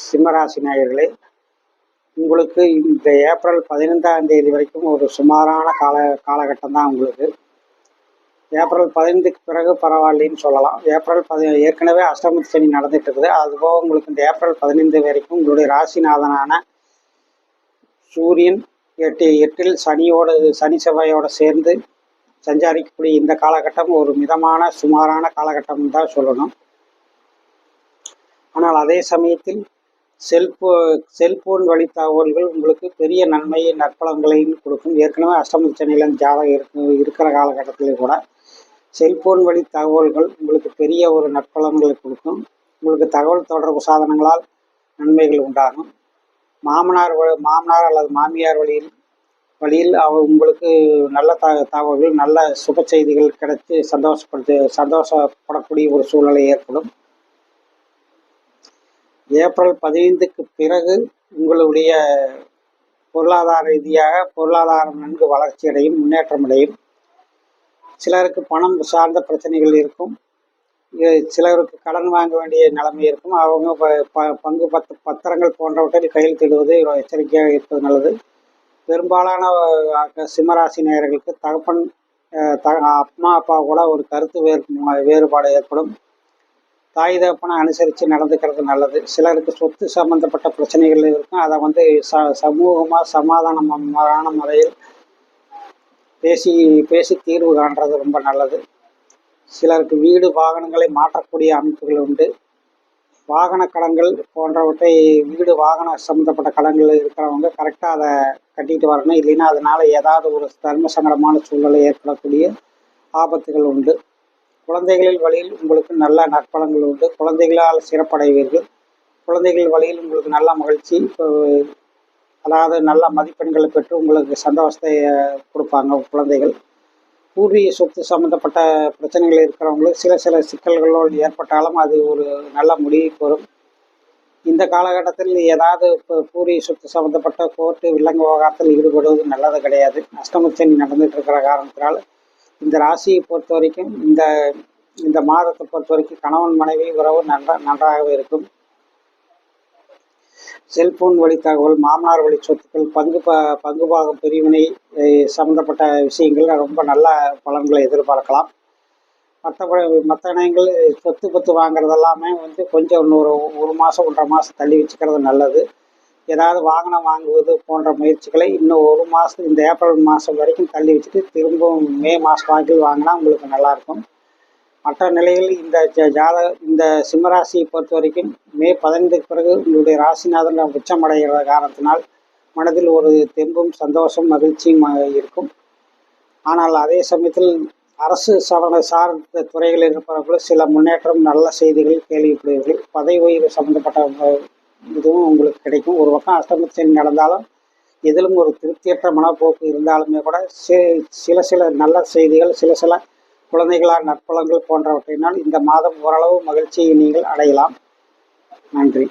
சிம்மராசி நேயர்களே, உங்களுக்கு இந்த ஏப்ரல் 15ஆம் தேதி வரைக்கும் ஒரு சுமாரான காலகட்டம் தான் உங்களுக்கு. ஏப்ரல் 15க்கு பிறகு பரவாயில்லைன்னு சொல்லலாம். ஏற்கனவே அஷ்டமத்து சனி நடந்துட்டு இருக்குது. அதுபோக உங்களுக்கு இந்த ஏப்ரல் 15 வரைக்கும் உங்களுடைய ராசிநாதனான சூரியன் எட்டில் சனி செவ்வாயோடு சேர்ந்து சஞ்சாரிக்கக்கூடிய இந்த காலகட்டம் ஒரு மிதமான சுமாரான காலகட்டம் தான் சொல்லணும். ஆனால் அதே சமயத்தில் செல்போன் வழி தகவல்கள் உங்களுக்கு பெரிய நன்மையை நற்பலன்களையும் கொடுக்கும். ஏற்கனவே அஷ்டமத்து சனியில் ஜாதகம் இருக்கிற காலகட்டத்திலே கூட செல்போன் வழி தகவல்கள் உங்களுக்கு பெரிய ஒரு நற்பலன்களை கொடுக்கும். உங்களுக்கு தகவல் தொடர்பு சாதனங்களால் நன்மைகள் உண்டாகும். மாமனார் அல்லது மாமியார் வழியில் உங்களுக்கு நல்ல தகவல்கள், நல்ல சுப செய்திகள் கிடைத்து சந்தோஷப்படக்கூடிய ஒரு சூழ்நிலை ஏற்படும். ஏப்ரல் 15க்கு பிறகு உங்களுடைய பொருளாதாரம் நன்கு வளர்ச்சி அடையும், முன்னேற்றம் அடையும். சிலருக்கு பணம் சார்ந்த பிரச்சனைகள் இருக்கும். சிலருக்கு கடன் வாங்க வேண்டிய நிலைமை இருக்கும். அவங்க பங்கு பத்திரங்கள் போன்றவற்றில் கையெழுத்திடுவது எச்சரிக்கையாக இருப்பது நல்லது. பெரும்பாலான சிம்மராசி நேயர்களுக்கு அம்மா அப்பா கூட ஒரு கருத்து வேறுபாடு ஏற்படும். தாய் தகப்பனை அனுசரித்து நடந்துக்கிறது நல்லது. சிலருக்கு சொத்து சம்பந்தப்பட்ட பிரச்சனைகள் இருக்கும். அதை சமூகமாக சமாதானமான முறையில் பேசி தீர்வு காண்றது ரொம்ப நல்லது. சிலருக்கு வீடு வாகனங்களை மாற்றக்கூடிய அமைப்புகள் உண்டு. வாகன கடன்கள் போன்றவற்றை வாகன சம்மந்தப்பட்ட கடன்கள் இருக்கிறவங்க கரெக்டாக அதை கட்டிட்டு வரணும். இல்லைன்னா அதனால் ஏதாவது ஒரு தர்ம சங்கடமான சூழ்நிலை ஏற்படக்கூடிய ஆபத்துகள் உண்டு. குழந்தைகளின் வழியில் உங்களுக்கு நல்ல நற்பலன்கள் உண்டு. குழந்தைகளால் சிறப்படைவீர்கள். குழந்தைகள் வழியில் உங்களுக்கு நல்ல மகிழ்ச்சி, அதாவது நல்ல மதிப்பெண்களை பெற்று உங்களுக்கு சந்தோஷத்தை கொடுப்பாங்க குழந்தைகள். பூர்வீக சொத்து சம்மந்தப்பட்ட பிரச்சனைகள் இருக்கிறவங்களுக்கு சில சிக்கல்களோடு ஏற்பட்டாலும் அது ஒரு நல்ல முடிவுக்கு வரும். இந்த காலகட்டத்தில் ஏதாவது பூர்வீக சொத்து சம்மந்தப்பட்ட கோர்ட்டு வில்லங்க விவகாரத்தில் ஈடுபடுவது நல்லது கிடையாது. அஷ்டமத்து சனி நடந்துட்டு இருக்கிற காரணத்தினால் இந்த ராசியை பொறுத்த வரைக்கும் இந்த மாதத்தை பொறுத்த வரைக்கும் கணவன் மனைவி உறவு நன்றாகவே இருக்கும். செல்போன் வழி தகவல், மாமனார் வழி சொத்துக்கள், பங்குபாகம் பிரிவினை சம்பந்தப்பட்ட விஷயங்கள் ரொம்ப நல்ல பலன்களை எதிர்பார்க்கலாம். மற்ற இணையங்கள் சொத்து வாங்குறதெல்லாமே கொஞ்சம் ஒரு மாதம் 1.5 மாதம் தள்ளி வச்சுக்கிறது நல்லது. ஏதாவது வாகனம் வாங்குவது போன்ற முயற்சிகளை இன்னும் ஒரு மாதம், இந்த ஏப்ரல் மாதம் வரைக்கும் தள்ளி வச்சுட்டு திரும்பவும் மே மாதம் வாக்கில் வாங்கினா உங்களுக்கு நல்லாயிருக்கும். மற்ற நிலையில் இந்த சிம்மராசியை பொறுத்த வரைக்கும் மே 15க்கு பிறகு உங்களுடைய ராசிநாதன் உச்சமடைகிற காரணத்தினால் மனதில் ஒரு தெம்பும் சந்தோஷம் மகிழ்ச்சியும் இருக்கும். ஆனால் அதே சமயத்தில் அரசு சார்ந்த துறைகளில் இருப்பவர்கள் சில முன்னேற்றம், நல்ல செய்திகள் கேள்விப்படுவீர்கள். பதவி உயர்வு சம்பந்தப்பட்ட இதுவும் உங்களுக்கு கிடைக்கும். ஒரு பக்கம் அஷ்டமத்து சனி நடந்தாலும் எதிலும் ஒரு திருப்தியற்ற மனப்போக்கு இருந்தாலுமே கூட சில நல்ல செய்திகள், சில குழந்தைகளால் நற்பலன்கள் போன்றவற்றினால் இந்த மாதம் ஓரளவு மகிழ்ச்சியை நீங்கள் அடையலாம். நன்றி.